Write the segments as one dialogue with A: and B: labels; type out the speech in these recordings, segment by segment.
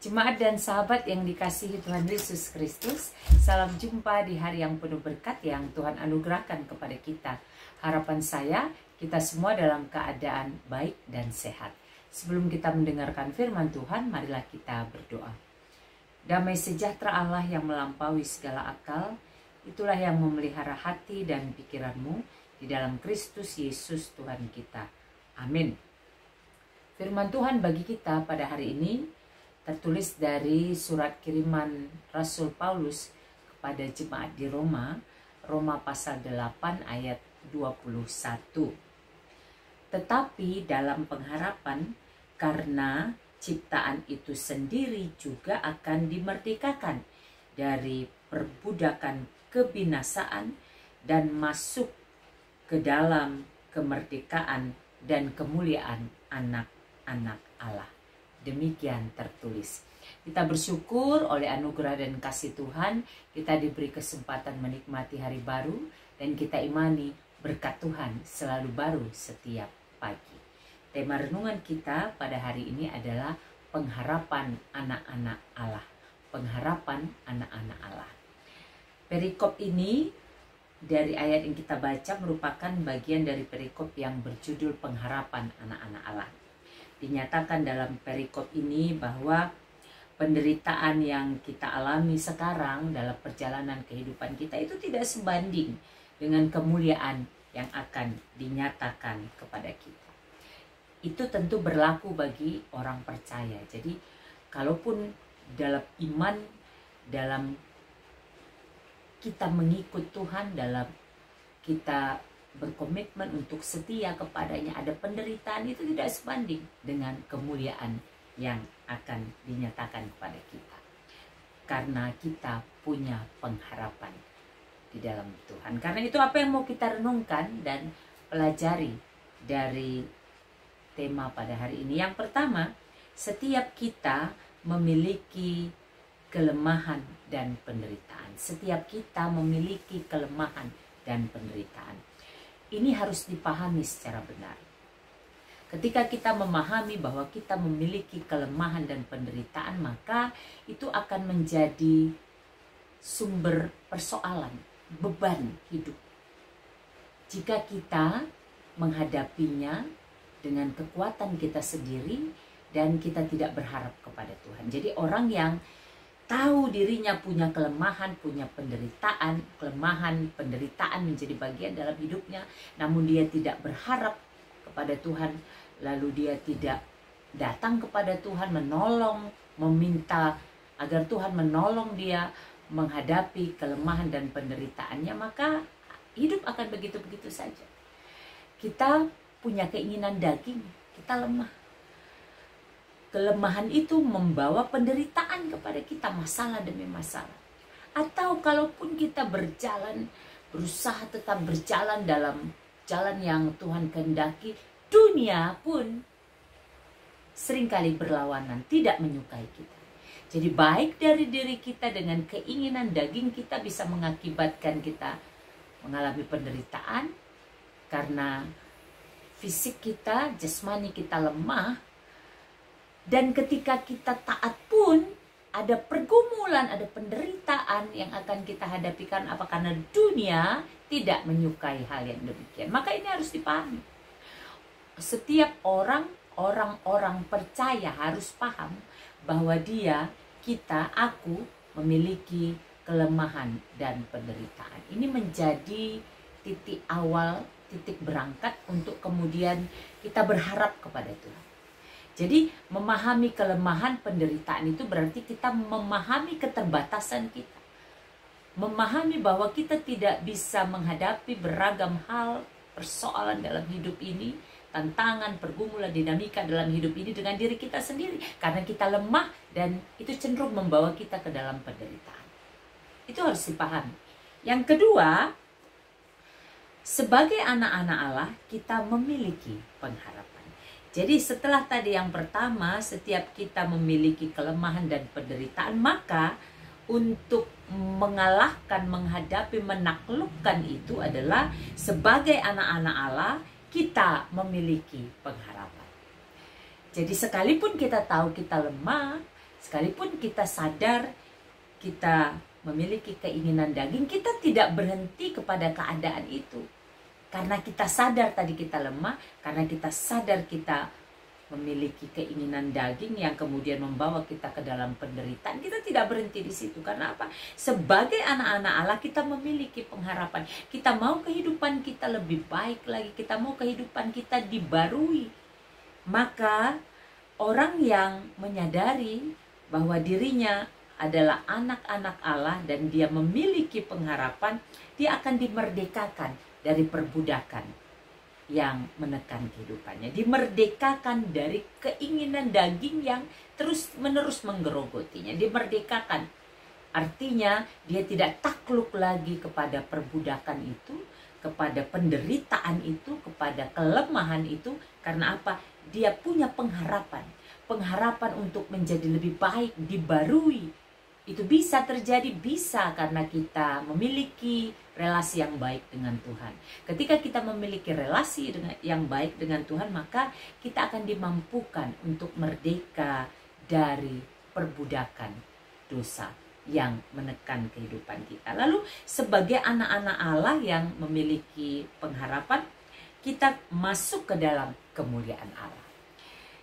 A: Jemaat dan sahabat yang dikasihi Tuhan Yesus Kristus, salam jumpa di hari yang penuh berkat yang Tuhan anugerahkan kepada kita. Harapan saya, kita semua dalam keadaan baik dan sehat. Sebelum kita mendengarkan firman Tuhan, marilah kita berdoa. Damai sejahtera Allah yang melampaui segala akal, itulah yang memelihara hati dan pikiranmu di dalam Kristus Yesus Tuhan kita. Amin. Firman Tuhan bagi kita pada hari ini tertulis dari surat kiriman Rasul Paulus kepada jemaat di Roma, Roma pasal 8 ayat 21. Tetapi dalam pengharapan, karena ciptaan itu sendiri juga akan dimerdekakan dari perbudakan kebinasaan dan masuk ke dalam kemerdekaan dan kemuliaan anak-anak Allah. Demikian tertulis. Kita bersyukur oleh anugerah dan kasih Tuhan, kita diberi kesempatan menikmati hari baru, dan kita imani berkat Tuhan selalu baru setiap pagi. Tema renungan kita pada hari ini adalah pengharapan anak-anak Allah. Pengharapan anak-anak Allah. Perikop ini dari ayat yang kita baca merupakan bagian dari perikop yang berjudul pengharapan anak-anak Allah. Dinyatakan dalam perikop ini bahwa penderitaan yang kita alami sekarang dalam perjalanan kehidupan kita itu tidak sebanding dengan kemuliaan yang akan dinyatakan kepada kita. Itu tentu berlaku bagi orang percaya. Jadi kalaupun dalam iman, dalam kita mengikut Tuhan, dalam kita berkomitmen untuk setia kepadanya, ada penderitaan, itu tidak sebanding dengan kemuliaan yang akan dinyatakan kepada kita. Karena kita punya pengharapan di dalam Tuhan. Karena itu apa yang mau kita renungkan dan pelajari dari tema pada hari ini. Yang pertama, setiap kita memiliki kelemahan dan penderitaan. Setiap kita memiliki kelemahan dan penderitaan. Ini harus dipahami secara benar. Ketika kita memahami bahwa kita memiliki kelemahan dan penderitaan, maka itu akan menjadi sumber persoalan, beban hidup. Jika kita menghadapinya dengan kekuatan kita sendiri dan kita tidak berharap kepada Tuhan. Jadi orang yang tahu dirinya punya kelemahan, punya penderitaan, kelemahan, penderitaan menjadi bagian dalam hidupnya, namun dia tidak berharap kepada Tuhan, lalu dia tidak datang kepada Tuhan, menolong, meminta agar Tuhan menolong dia menghadapi kelemahan dan penderitaannya, maka hidup akan begitu-begitu saja. Kita punya keinginan daging, kita lemah. Kelemahan itu membawa penderitaan kepada kita, masalah demi masalah. Atau kalaupun kita berjalan, berusaha tetap berjalan dalam jalan yang Tuhan kehendaki, dunia pun seringkali berlawanan, tidak menyukai kita. Jadi baik dari diri kita dengan keinginan daging kita bisa mengakibatkan kita mengalami penderitaan, karena fisik kita, jasmani kita lemah. Dan ketika kita taat pun ada pergumulan, ada penderitaan yang akan kita hadapi. Apa? Karena dunia tidak menyukai hal yang demikian. Maka ini harus dipahami. Setiap orang-orang percaya harus paham bahwa aku memiliki kelemahan dan penderitaan. Ini menjadi titik awal, titik berangkat untuk kemudian kita berharap kepada Tuhan. Jadi memahami kelemahan penderitaan itu berarti kita memahami keterbatasan kita. Memahami bahwa kita tidak bisa menghadapi beragam hal, persoalan dalam hidup ini, tantangan, pergumulan, dinamika dalam hidup ini dengan diri kita sendiri. Karena kita lemah dan itu cenderung membawa kita ke dalam penderitaan. Itu harus dipahami. Yang kedua, sebagai anak-anak Allah, kita memiliki pengharapan. Jadi setelah tadi yang pertama, setiap kita memiliki kelemahan dan penderitaan, maka untuk mengalahkan, menghadapi, menaklukkan itu adalah sebagai anak-anak Allah, kita memiliki pengharapan. Jadi sekalipun kita tahu kita lemah, Sekalipun kita sadar kita memiliki keinginan daging, kita tidak berhenti kepada keadaan itu. Karena kita sadar tadi kita lemah, karena kita sadar kita memiliki keinginan daging yang kemudian membawa kita ke dalam penderitaan, kita tidak berhenti di situ. Karena apa? Sebagai anak-anak Allah kita memiliki pengharapan. Kita mau kehidupan kita lebih baik lagi, kita mau kehidupan kita dibarui. Maka orang yang menyadari bahwa dirinya adalah anak-anak Allah dan dia memiliki pengharapan, dia akan dimerdekakan dari perbudakan yang menekan kehidupannya, dimerdekakan dari keinginan daging yang terus-menerus menggerogotinya, dimerdekakan. Artinya dia tidak takluk lagi kepada perbudakan itu, kepada penderitaan itu, kepada kelemahan itu. Karena apa? Dia punya pengharapan, pengharapan untuk menjadi lebih baik, dibarui. Itu bisa terjadi, bisa karena kita memiliki relasi yang baik dengan Tuhan. Ketika kita memiliki relasi yang baik dengan Tuhan, maka kita akan dimampukan untuk merdeka dari perbudakan dosa yang menekan kehidupan kita. Lalu sebagai anak-anak Allah yang memiliki pengharapan, kita masuk ke dalam kemuliaan Allah.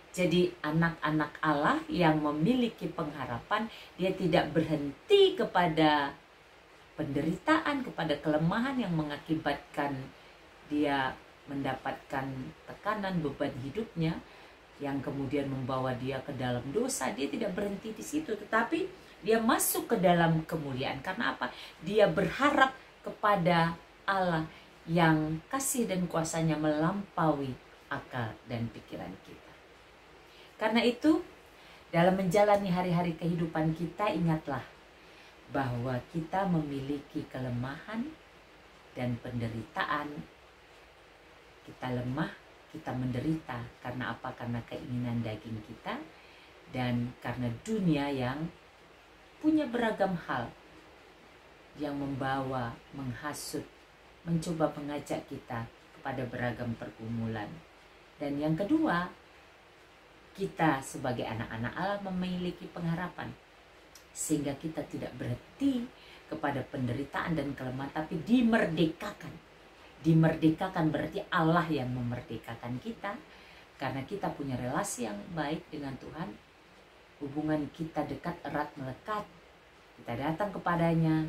A: Jadi anak-anak Allah yang memiliki pengharapan, dia tidak berhenti kepada penderitaan, kepada kelemahan yang mengakibatkan dia mendapatkan tekanan beban hidupnya yang kemudian membawa dia ke dalam dosa. Dia tidak berhenti di situ, tetapi dia masuk ke dalam kemuliaan. Karena apa? Dia berharap kepada Allah yang kasih dan kuasanya melampaui akal dan pikiran kita. Karena itu, dalam menjalani hari-hari kehidupan kita, ingatlah bahwa kita memiliki kelemahan dan penderitaan. Kita lemah, kita menderita. Karena apa? Karena keinginan daging kita dan karena dunia yang punya beragam hal yang membawa, menghasut, mencoba mengajak kita kepada beragam pergumulan. Dan yang kedua, kita sebagai anak-anak Allah memiliki pengharapan, sehingga kita tidak berhenti kepada penderitaan dan kelemahan, tapi dimerdekakan. Dimerdekakan berarti Allah yang memerdekakan kita, karena kita punya relasi yang baik dengan Tuhan. Hubungan kita dekat, erat, melekat. Kita datang kepadanya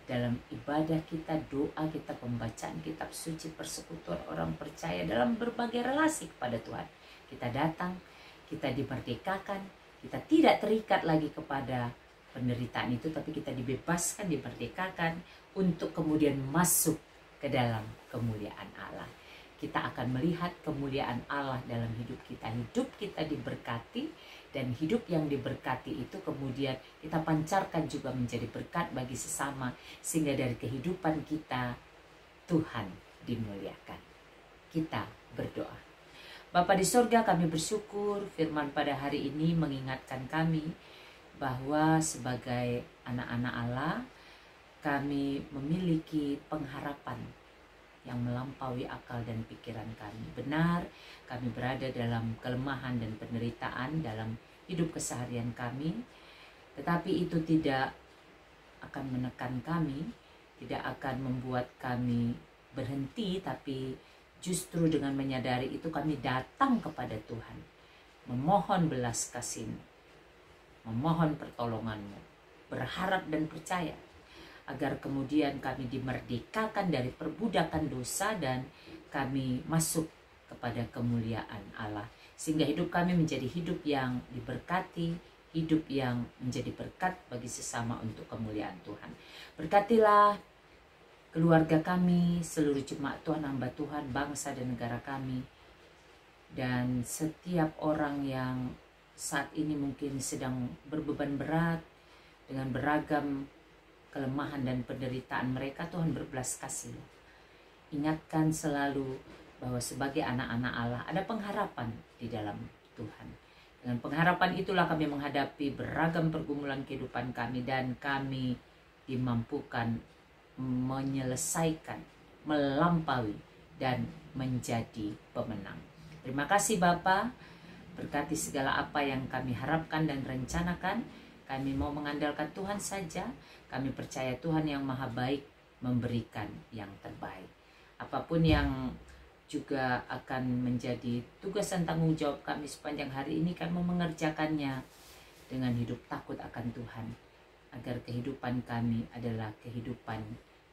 A: dalam ibadah kita, doa kita, pembacaan kitab suci, persekutuan orang percaya, dalam berbagai relasi kepada Tuhan. Kita datang, kita dimerdekakan, kita tidak terikat lagi kepada penderitaan itu, tapi kita dibebaskan, dimerdekakan untuk kemudian masuk ke dalam kemuliaan Allah. Kita akan melihat kemuliaan Allah dalam hidup kita. Hidup kita diberkati, dan hidup yang diberkati itu kemudian kita pancarkan juga menjadi berkat bagi sesama, sehingga dari kehidupan kita Tuhan dimuliakan. Kita berdoa. Bapa di sorga, kami bersyukur firman pada hari ini mengingatkan kami bahwa sebagai anak-anak Allah, kami memiliki pengharapan yang melampaui akal dan pikiran kami. Benar, kami berada dalam kelemahan dan penderitaan dalam hidup keseharian kami, tetapi itu tidak akan menekan kami, tidak akan membuat kami berhenti, tapi justru dengan menyadari itu kami datang kepada Tuhan, memohon belas kasih-Mu, memohon pertolongan-Mu, berharap dan percaya agar kemudian kami dimerdekakan dari perbudakan dosa dan kami masuk kepada kemuliaan Allah, sehingga hidup kami menjadi hidup yang diberkati, hidup yang menjadi berkat bagi sesama untuk kemuliaan Tuhan. Berkatilah keluarga kami, seluruh jemaat Tuhan, hamba Tuhan, bangsa dan negara kami, dan setiap orang yang saat ini mungkin sedang berbeban berat dengan beragam kelemahan dan penderitaan mereka. Tuhan berbelas kasih. Ingatkan selalu bahwa sebagai anak-anak Allah ada pengharapan di dalam Tuhan. Dengan pengharapan itulah kami menghadapi beragam pergumulan kehidupan kami, dan kami dimampukan menyelesaikan, melampaui, dan menjadi pemenang. Terima kasih Bapa, Berkati segala apa yang kami harapkan dan rencanakan. Kami mau mengandalkan Tuhan saja. Kami percaya Tuhan yang maha baik memberikan yang terbaik. Apapun yang juga akan menjadi tugas dan tanggung jawab kami sepanjang hari ini, kami mau mengerjakannya dengan hidup takut akan Tuhan, agar kehidupan kami adalah kehidupan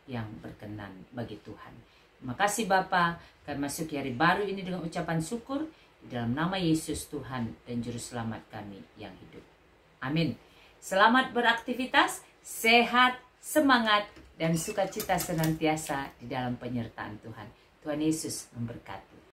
A: yang berkenan bagi Tuhan. Terima kasih Bapa, kami masuk hari baru ini dengan ucapan syukur di dalam nama Yesus Tuhan dan Juru Selamat kami yang hidup. Amin. Selamat beraktivitas, sehat, semangat, dan sukacita senantiasa di dalam penyertaan Tuhan. Tuhan Yesus memberkati.